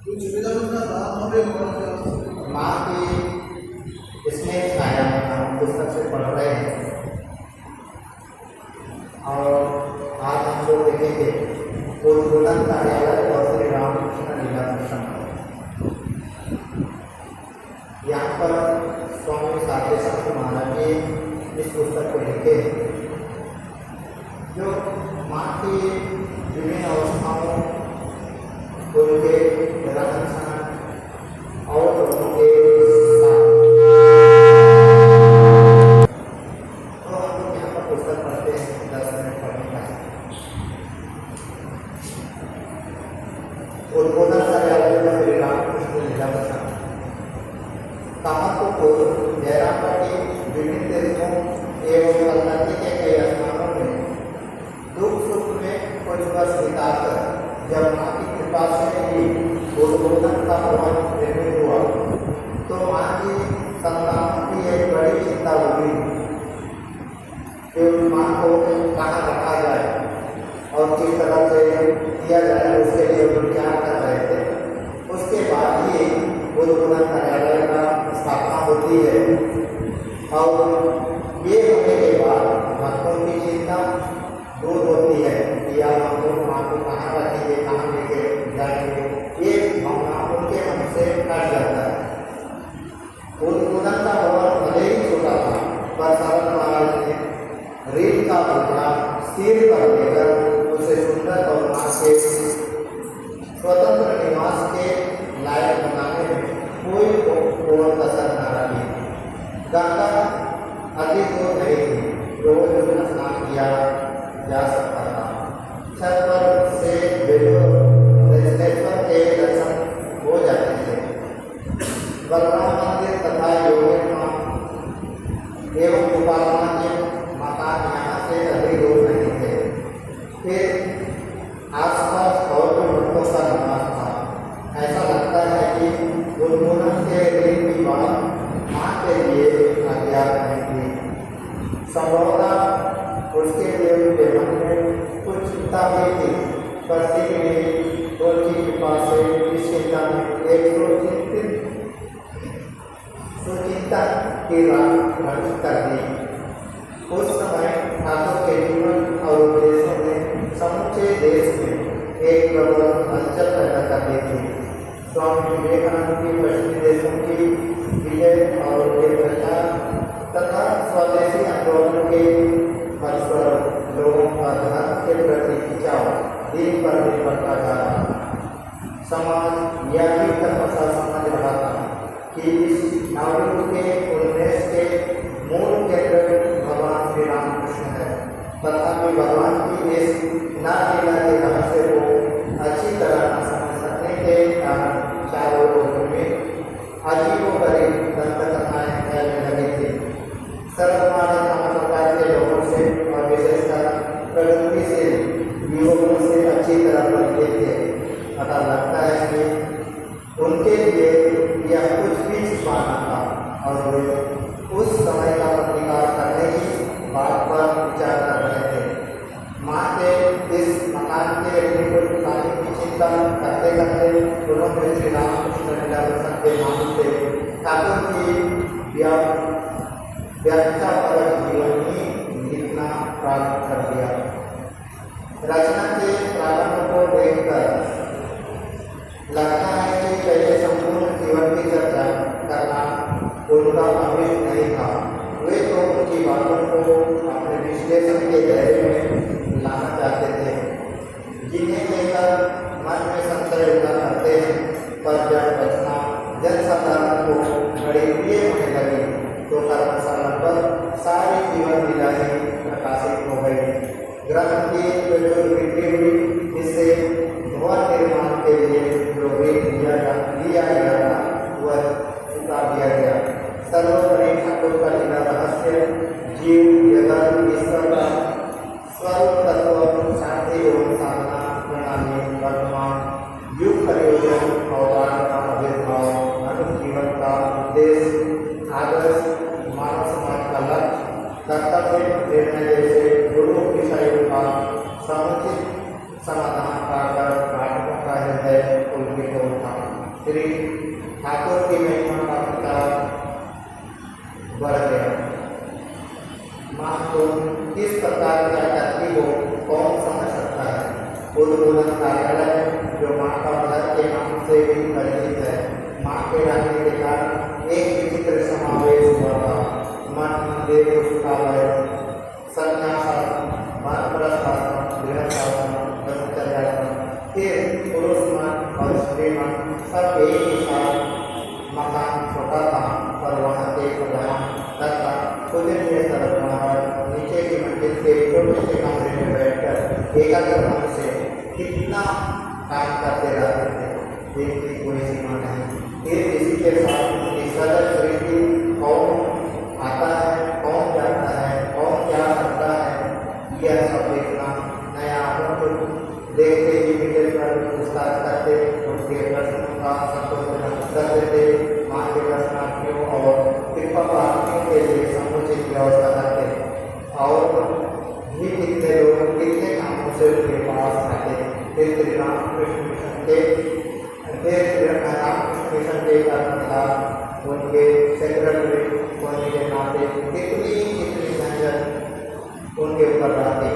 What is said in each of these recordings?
माँ की स्नेह छाया हम पुस्तक से पढ़ रहे हैं और आज हम लोग देखेंगे उद्बोधन कार्यालय और श्री रामकृष्ण लीला प्रसंग। यहाँ पर स्वामी साकेश्वर महाराज जी इस पुस्तक को लिखे जो माँ की विभिन्न अवस्थाओं उनके रहन सहन और लोगों के साथ तो हम लोग यहाँ पर पुस्तक पढ़ते हैं 10 मिनट पढ़ने का। उद्बोधन कार्यालय में श्री रामकृष्ण लीला प्रसंग। को जयरामपट्टी विभिन्न देशों एवं कलकत्ते के कई स्थानों में दुख सुख में कुछ वर्ष बिताकर जब माँ की कृपा से ही उद्बोधन का भवन निर्मित हुआ तो माँ की संतान की एक बड़ी चिंता हुई कि उस माँ को कहाँ रखा जाए और किस तरह से किया जाए, उसके लिए विचार कर रहे थे। उसके बाद ही उद्बोधन कार्यालय का स्थापना होती है और ये होने के बाद भक्तों की चिंता दूर होती है कि यार हम लोग माँ को कहाँ रखेंगे, कहाँ लेके जाएंगे, ये भावना उनके मन से कट जाता है। उद्बोधन का भवन भले ही छोटा था पर शरद महाराज ने रेल का टुकड़ा सिर पर लेकर उसे सुंदर और माँ के स्वतंत्र निवास के लायक बनाने में कोई कसर न रखी। गंगा अति दूर नहीं थी, रोज उसमें स्नान किया जा सकता था। छत पर से के दर्शन हो जाते थे। बलराम मंदिर तथा योगेश्वर एवं गोपालना के मकान यहाँ से अधिक दूर नहीं थे। फिर आसपास और भी भक्तों का निवास था। ऐसा लगता है कि उद्बोधन के दिन की बात माँ के लिए अज्ञात नहीं थी। संभवतः उसके लिए उनके मन में कुछ चिंता भी थी, पर उनकी कृपा से इस चिंता में एक सुचिंतन की राह कर दी। उस समय ठाकुर के जीवन और उपदेशों ने समूचे देश में एक प्रबल हलचल पैदा कर दी थी। स्वामी विवेकानंद की पश्चिमी देशों की विजय और उनके प्रचार तथा स्वदेशी आंदोलन के फलस्वरूप लोगों का धर्म के प्रति खिंचाव दिन पर दिन बढ़ता जा रहा। समाज यह भी तपस्या समझ रहा था कि इस नागरिक के उन्मेष के मूल केंद्र भगवान श्री रामकृष्ण है। तथापि भगवान की इस नालीला के रहस्य को अच्छी तरह न समझ सकने के कारण चारों लोगों में अजीबोगरीब दंतकथाएं फैलने लगी थी। सर्वमान्य प्रकार के लोगों से और विशेषकर प्रगति से युवकों से अच्छी तरह परिचित थे। पता लगता है कि उनके लिए यह कुछ भी छिपाना था और वे उस समय का प्रतिकार करने की बात पर विचार कर रहे थे। माँ के इस मकान के निर्माण की चिंता करते करते उन्होंने श्री रामकृष्ण लीला प्रसंग के नाम से ठाकुर की व्याख्यापरक जीवनी लिखना प्रारंभ कर दिया। रचना के प्रारंभ को देखकर लगता है कि पहले संपूर्ण जीवन की चर्चा करना उनका अभिष्ट नहीं था। वे तो उनकी बातों को अपने विश्लेषण के दायरे में लाना चाहते थे, जिन्हें लेकर मन में संशय उठा करते हैं। पर जब रचना जनसाधारण को बड़ी प्रिय होने लगी तो कर्मशाला पर सारी जीवन लीलाएं प्रकाशित हो गई। ग्रंथ की प्रचुर बिक्री हुई, जिससे भवन निर्माण के लिए जो ऋण लिया गया था वह चुका दिया गया। सर्वोपरि ठाकुर का लीला रहस्य जीव जगत ईश्वर का स्वरूप तत्व शांति एवं साधना प्रणाली वर्तमान युग प्रयोजन अवतार का आविर्भाव मानव जीवन का उद्देश्य आदर्श मानव समाज का लक्ष्य कर्तव्य निर्णय जैसे गुरु विषयों का समुचित समाधान पाकर पाठकों का हृदय पुलकित होता। श्री ठाकुर की महिमा का प्रचार बढ़ गया। माँ तुम इस प्रकार क्या करती हो कौन समझ सकता है। उद्बोधन कार्यालय जो माँ का घर के नाम से भी परिचित है, माँ के रहने के कारण एक विचित्र समावेश हुआ था। मठ मंदिर पुस्तकालय संन्यासाश्रम वानप्रस्थाश्रम गृहस्थाश्रम ब्रह्मचर्याश्रम फिर पुरुष मठ और स्त्री मठ सब एक ही साथ। मकान छोटा था पर वहाँ के प्रधान तथा पूजनीय शरद महाराज नीचे की मंजिल के छोटे से कमरे में बैठकर एकाग्र मन से कितना काम करते रहते थे, जिनकी कोई सीमा नहीं। फिर इसी के साथ उनकी सजग सृष्टि कौन आता है, कौन जाता है, कौन क्या करता है, यह सब देखना नया अनुभव। देखते ही विजय पर पूछताछ करते, उनके प्रश्नों का संतोषजनक उत्तर देते, माँ के दर्शनार्थियों और कृपा प्राप्तियों के लिए समुचित व्यवस्था करते। और भी कितने लोग कितने कामों से उनके पास आते। फिर श्री रामकृष्ण मिशन के कर्मचारी उनके सेक्रेटरी होने के नाते कितनी कितनी झंझट उनके ऊपर आते।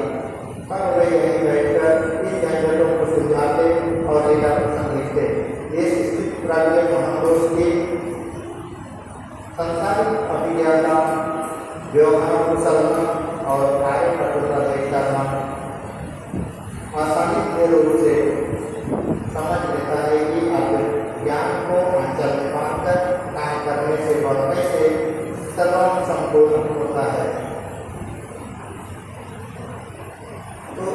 तब वे यहीं बैठकर इन झंझटों को सुलझाते और एक प्रसंग लिखते। इस स्थित प्राज्ञ महापुरुष की संसारिक अभिज्ञाता व्यवहार कुशलता और कार्य कठोरता देखता था आसानी से रूप से समझ लेता है कि अब ज्ञान को अंचल में बांधकर काम करने से बढ़ने से सर्वम संपूर्ण होता है। तो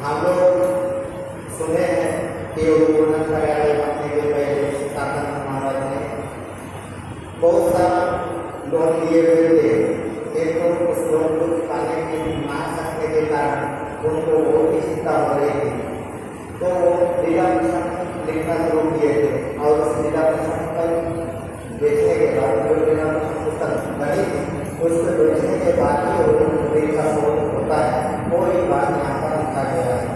हम लोग सुने हैं कि उद्बोधन कार्यालय बनने के पहले सीतानंद महाराज ने बहुत सारा लोन लिए हुए थे। एक तो उस लोन को चुकाने की ना सकने के कारण उनको बहुत ही चिंता हो रही थी, तो वो लीला पुस्तक लिखना शुरू किए थे। और उस लीला पुस्तक पर बेचने के बाद जो लीला पुस्तक बनी थी उसको बेचने के बाद ही वो का शोध होता है, वो एक बात यहाँ पर लिखा गया है।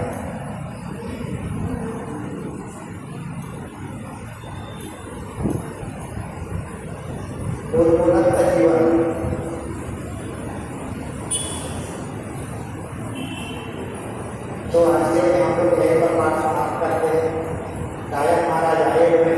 उद्बोधन का जीवन तो आज के हम लोग यहीं पर बात समाप्त करते हैं। गायक महाराज आए हुए